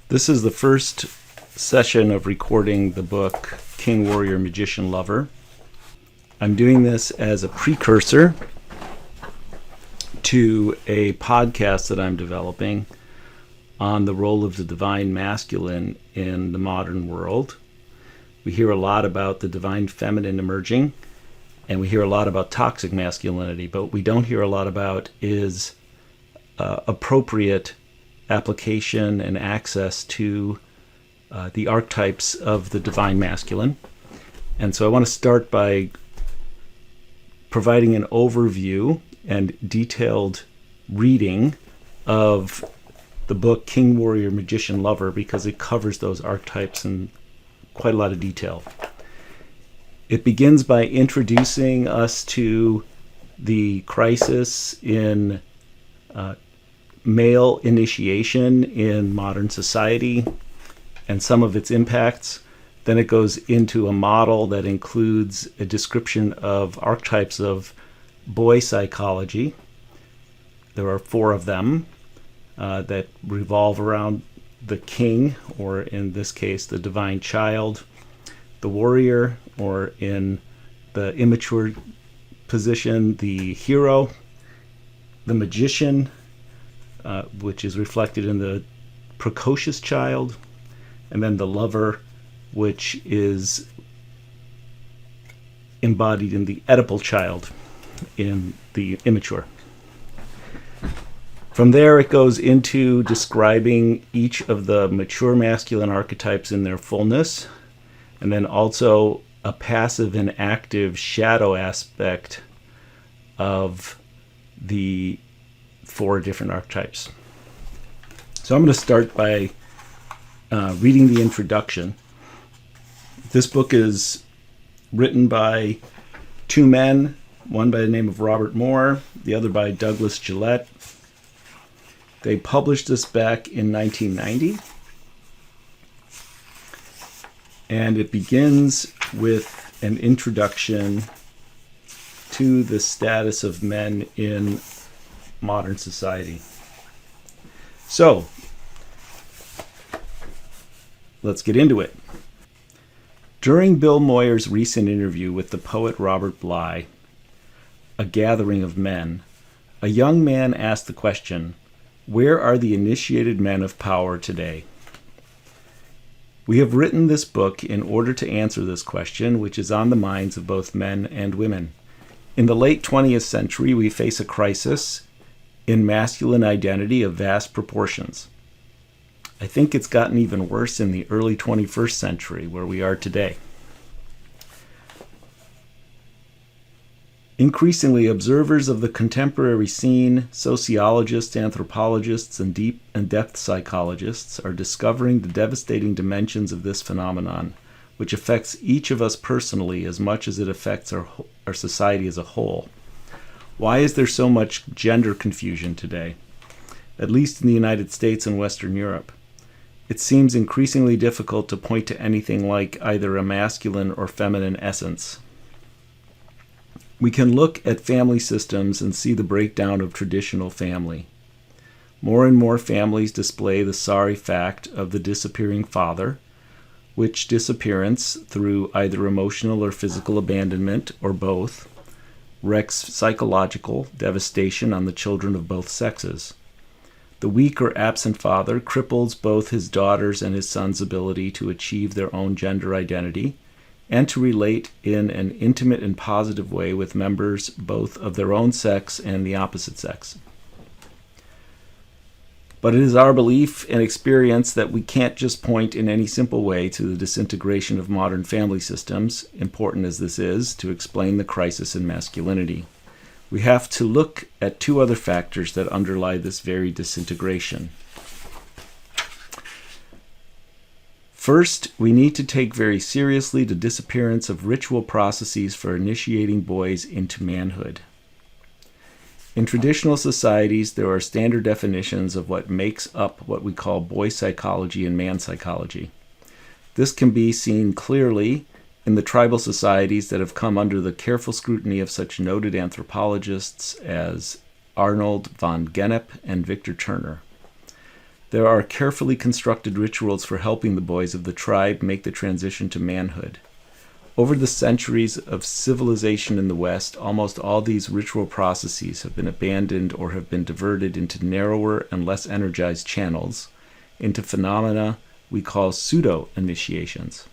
This is the first session of recording the book King, Warrior, Magician, Lover. I'm doing this as a precursor to a podcast that I'm developing on the role of the divine masculine in the modern world. We hear a lot about the divine feminine emerging, and we hear a lot about toxic masculinity, but what we don't hear a lot about is appropriate application and access to the archetypes of the divine masculine. And so I want to start by providing an overview and detailed reading of the book King, Warrior, Magician, Lover, because it covers those archetypes in quite a lot of detail. It begins by introducing us to the crisis in male initiation in modern society and some of its impacts. Then it goes into a model that includes a description of archetypes of boy psychology. There are 4 of them that revolve around the king, or in this case, the divine child, the warrior, or in the immature position, the hero, the magician, which is reflected in the precocious child, and then the lover, which is embodied in the Oedipal child, in the immature. From there, it goes into describing each of the mature masculine archetypes in their fullness, and then also a passive and active shadow aspect of the 4 different archetypes. So I'm going to start by reading the introduction. This book is written by 2 men, one by the name of Robert Moore, the other by Douglas Gillette. They published this back in 1990, and it begins with an introduction to the status of men in modern society. So, let's get into it. During Bill Moyer's recent interview with the poet Robert Bly, A Gathering of Men, a young man asked the question, "Where are the initiated men of power today?" We have written this book in order to answer this question, which is on the minds of both men and women. In the late 20th century, we face a crisis in masculine identity of vast proportions. I think it's gotten even worse in the early 21st century, where we are today. Increasingly, observers of the contemporary scene, sociologists, anthropologists, and deep and depth psychologists are discovering the devastating dimensions of this phenomenon, which affects each of us personally as much as it affects our society as a whole. Why is there so much gender confusion today, at least in the United States and Western Europe? It seems increasingly difficult to point to anything like either a masculine or feminine essence. We can look at family systems and see the breakdown of traditional family. More and more families display the sorry fact of the disappearing father, which disappearance, through either emotional or physical abandonment, or both, wreaks psychological devastation on the children of both sexes. The weak or absent father cripples both his daughter's and his son's ability to achieve their own gender identity and to relate in an intimate and positive way with members both of their own sex and the opposite sex. But it is our belief and experience that we can't just point in any simple way to the disintegration of modern family systems, important as this is, to explain the crisis in masculinity. We have to look at 2 other factors that underlie this very disintegration. First, we need to take very seriously the disappearance of ritual processes for initiating boys into manhood. In traditional societies, there are standard definitions of what makes up what we call boy psychology and man psychology. This can be seen clearly in the tribal societies that have come under the careful scrutiny of such noted anthropologists as Arnold von Gennep and Victor Turner. There are carefully constructed rituals for helping the boys of the tribe make the transition to manhood. Over the centuries of civilization in the West, almost all these ritual processes have been abandoned or have been diverted into narrower and less energized channels, into phenomena we call pseudo-initiations.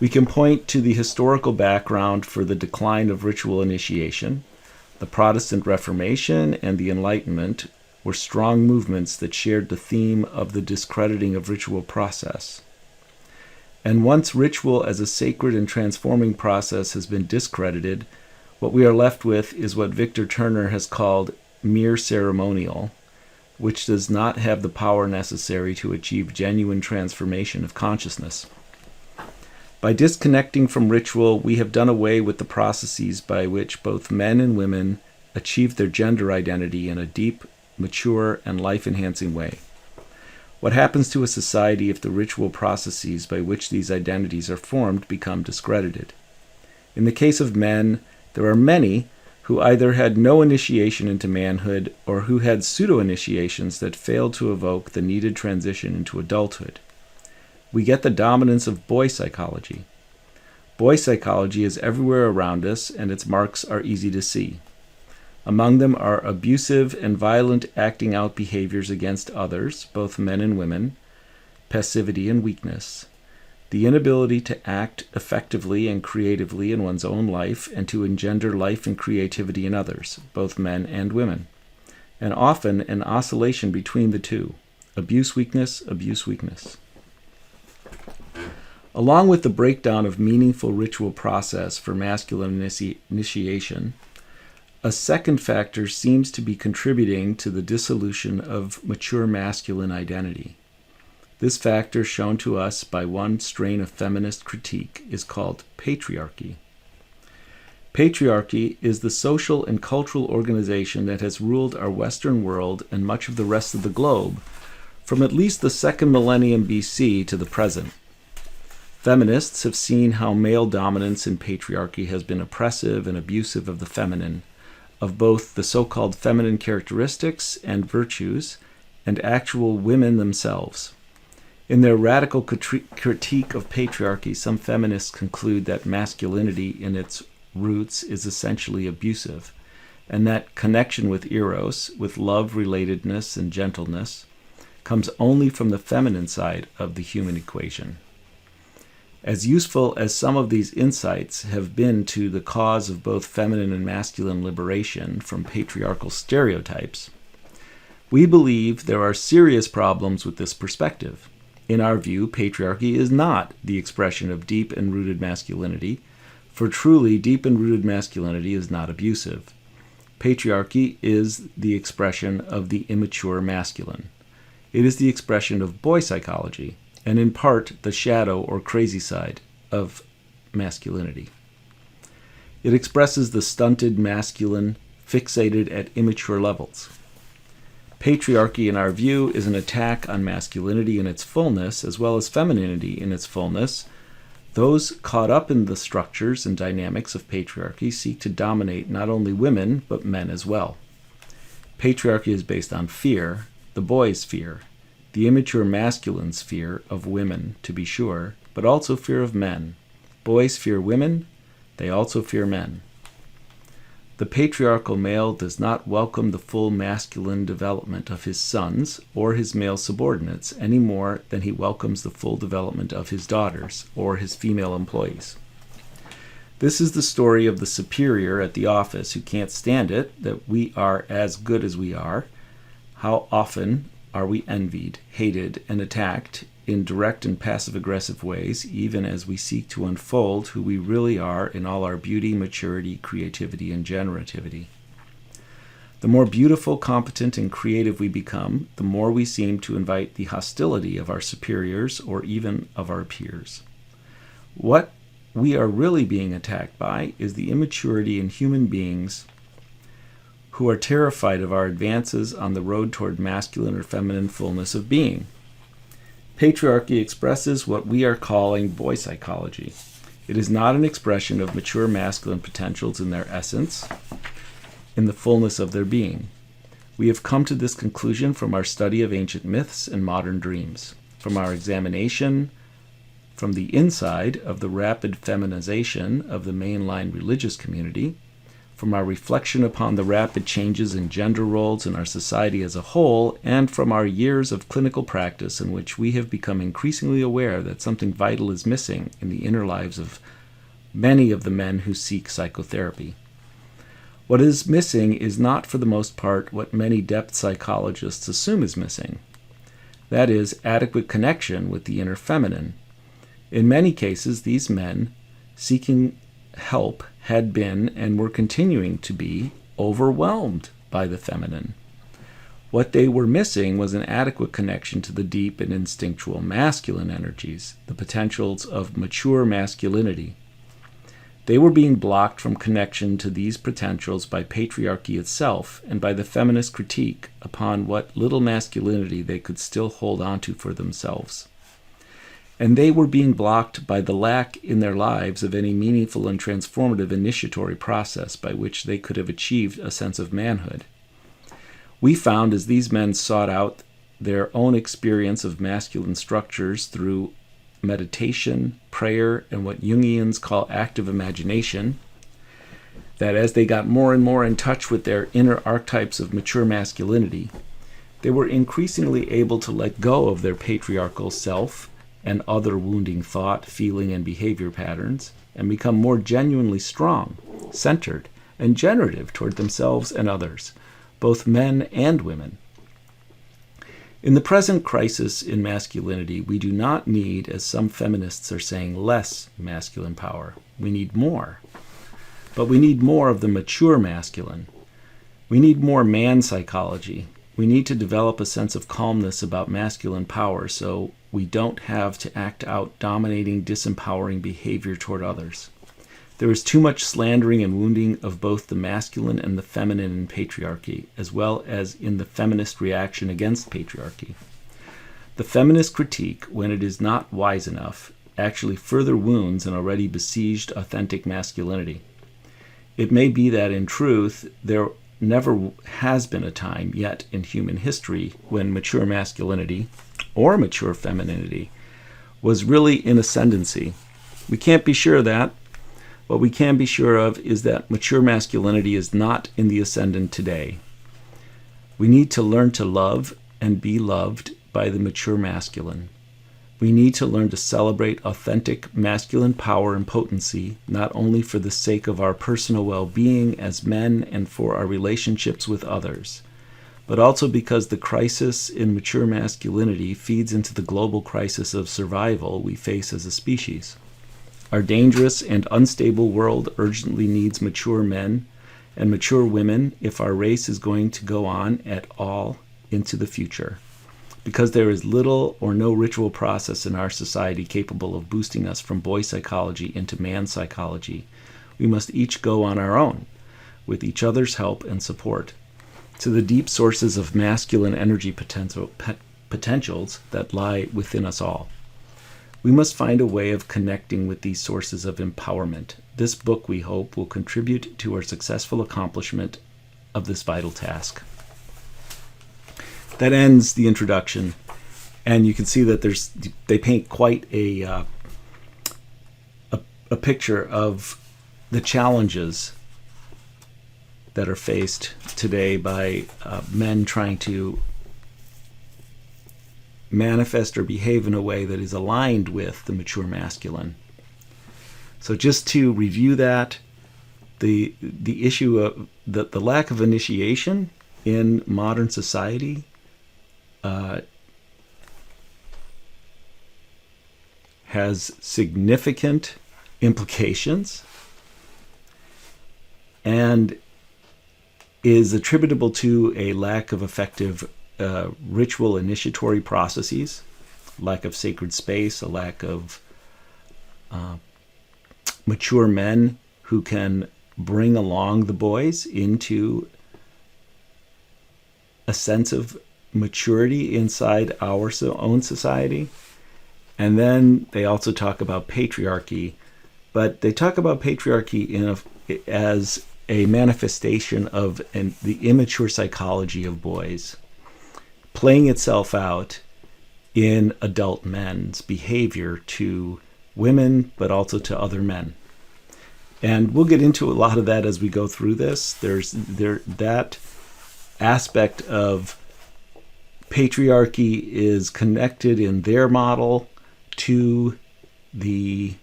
We can point to the historical background for the decline of ritual initiation. The Protestant Reformation and the Enlightenment were strong movements that shared the theme of the discrediting of ritual process. And once ritual as a sacred and transforming process has been discredited, what we are left with is what Victor Turner has called mere ceremonial, which does not have the power necessary to achieve genuine transformation of consciousness. By disconnecting from ritual, we have done away with the processes by which both men and women achieve their gender identity in a deep, mature, and life-enhancing way. What happens to a society if the ritual processes by which these identities are formed become discredited? In the case of men, there are many who either had no initiation into manhood or who had pseudo-initiations that failed to evoke the needed transition into adulthood. We get the dominance of boy psychology. Boy psychology is everywhere around us, and its marks are easy to see. Among them are abusive and violent acting out behaviors against others, both men and women, passivity and weakness, the inability to act effectively and creatively in one's own life and to engender life and creativity in others, both men and women, and often an oscillation between the two, abuse-weakness, abuse-weakness. Along with the breakdown of meaningful ritual process for masculine initiation, a second factor seems to be contributing to the dissolution of mature masculine identity. This factor, shown to us by one strain of feminist critique, is called patriarchy. Patriarchy is the social and cultural organization that has ruled our Western world and much of the rest of the globe from at least the second millennium BC to the present. Feminists have seen how male dominance in patriarchy has been oppressive and abusive of the feminine, of both the so-called feminine characteristics and virtues, and actual women themselves. In their radical critique of patriarchy, some feminists conclude that masculinity in its roots is essentially abusive, and that connection with eros, with love, relatedness, and gentleness, comes only from the feminine side of the human equation. As useful as some of these insights have been to the cause of both feminine and masculine liberation from patriarchal stereotypes, we believe there are serious problems with this perspective. In our view, patriarchy is not the expression of deep and rooted masculinity, for truly deep and rooted masculinity is not abusive. Patriarchy is the expression of the immature masculine. It is the expression of boy psychology, and in part the shadow or crazy side of masculinity. It expresses the stunted masculine fixated at immature levels. Patriarchy, in our view, is an attack on masculinity in its fullness as well as femininity in its fullness. Those caught up in the structures and dynamics of patriarchy seek to dominate not only women but men as well. Patriarchy is based on fear, the boy's fear, the immature masculine's fear of women, to be sure, but also fear of men. Boys fear women, they also fear men. The patriarchal male does not welcome the full masculine development of his sons or his male subordinates any more than he welcomes the full development of his daughters or his female employees. This is the story of the superior at the office who can't stand it that we are as good as we are. How often are we envied, hated, and attacked in direct and passive-aggressive ways, even as we seek to unfold who we really are in all our beauty, maturity, creativity, and generativity. The more beautiful, competent, and creative we become, the more we seem to invite the hostility of our superiors or even of our peers. What we are really being attacked by is the immaturity in human beings who are terrified of our advances on the road toward masculine or feminine fullness of being. Patriarchy expresses what we are calling boy psychology. It is not an expression of mature masculine potentials in their essence, in the fullness of their being. We have come to this conclusion from our study of ancient myths and modern dreams, from our examination from the inside of the rapid feminization of the mainline religious community, from our reflection upon the rapid changes in gender roles in our society as a whole, and from our years of clinical practice in which we have become increasingly aware that something vital is missing in the inner lives of many of the men who seek psychotherapy. What is missing is not, for the most part, what many depth psychologists assume is missing. That is, adequate connection with the inner feminine. In many cases, these men seeking help had been and were continuing to be overwhelmed by the feminine. What they were missing was an adequate connection to the deep and instinctual masculine energies, the potentials of mature masculinity. They were being blocked from connection to these potentials by patriarchy itself and by the feminist critique upon what little masculinity they could still hold onto for themselves. And they were being blocked by the lack in their lives of any meaningful and transformative initiatory process by which they could have achieved a sense of manhood. We found, as these men sought out their own experience of masculine structures through meditation, prayer, and what Jungians call active imagination, that as they got more and more in touch with their inner archetypes of mature masculinity, they were increasingly able to let go of their patriarchal self and other wounding thought, feeling, and behavior patterns, and become more genuinely strong, centered, and generative toward themselves and others, both men and women. In the present crisis in masculinity, we do not need, as some feminists are saying, less masculine power. We need more. But we need more of the mature masculine. We need more man psychology. We need to develop a sense of calmness about masculine power so we don't have to act out dominating, disempowering behavior toward others. There is too much slandering and wounding of both the masculine and the feminine in patriarchy, as well as in the feminist reaction against patriarchy. The feminist critique, when it is not wise enough, actually further wounds an already besieged authentic masculinity. It may be that, in truth, there never has been a time yet in human history when mature masculinity, or mature femininity, was really in ascendancy. We can't be sure of that. What we can be sure of is that mature masculinity is not in the ascendant today. We need to learn to love and be loved by the mature masculine. We need to learn to celebrate authentic masculine power and potency, not only for the sake of our personal well-being as men and for our relationships with others, but also because the crisis in mature masculinity feeds into the global crisis of survival we face as a species. Our dangerous and unstable world urgently needs mature men and mature women if our race is going to go on at all into the future. Because there is little or no ritual process in our society capable of boosting us from boy psychology into man psychology, we must each go on our own, with each other's help and support, to the deep sources of masculine energy potentials that lie within us all. We must find a way of connecting with these sources of empowerment. This book, we hope, will contribute to our successful accomplishment of this vital task. That ends the introduction, and you can see that they paint quite a picture of the challenges that are faced today by men trying to manifest or behave in a way that is aligned with the mature masculine. So just to review that, the issue of the lack of initiation in modern society has significant implications and is attributable to a lack of effective ritual initiatory processes, lack of sacred space, a lack of mature men who can bring along the boys into a sense of maturity inside our own society. And then they also talk about patriarchy, but they talk about patriarchy as a manifestation of the immature psychology of boys playing itself out in adult men's behavior to women, but also to other men. And we'll get into a lot of that as we go through this. There's that aspect of patriarchy is connected in their model to the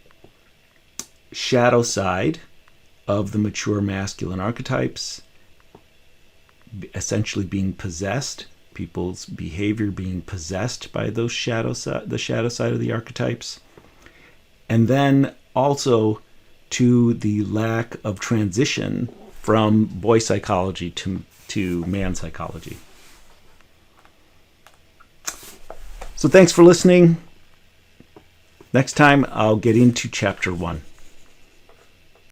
shadow side of the mature masculine archetypes, essentially being possessed, people's behavior being possessed by those the shadow side of the archetypes. And then also to the lack of transition from boy psychology to man psychology. So thanks for listening. Next time I'll get into chapter 1.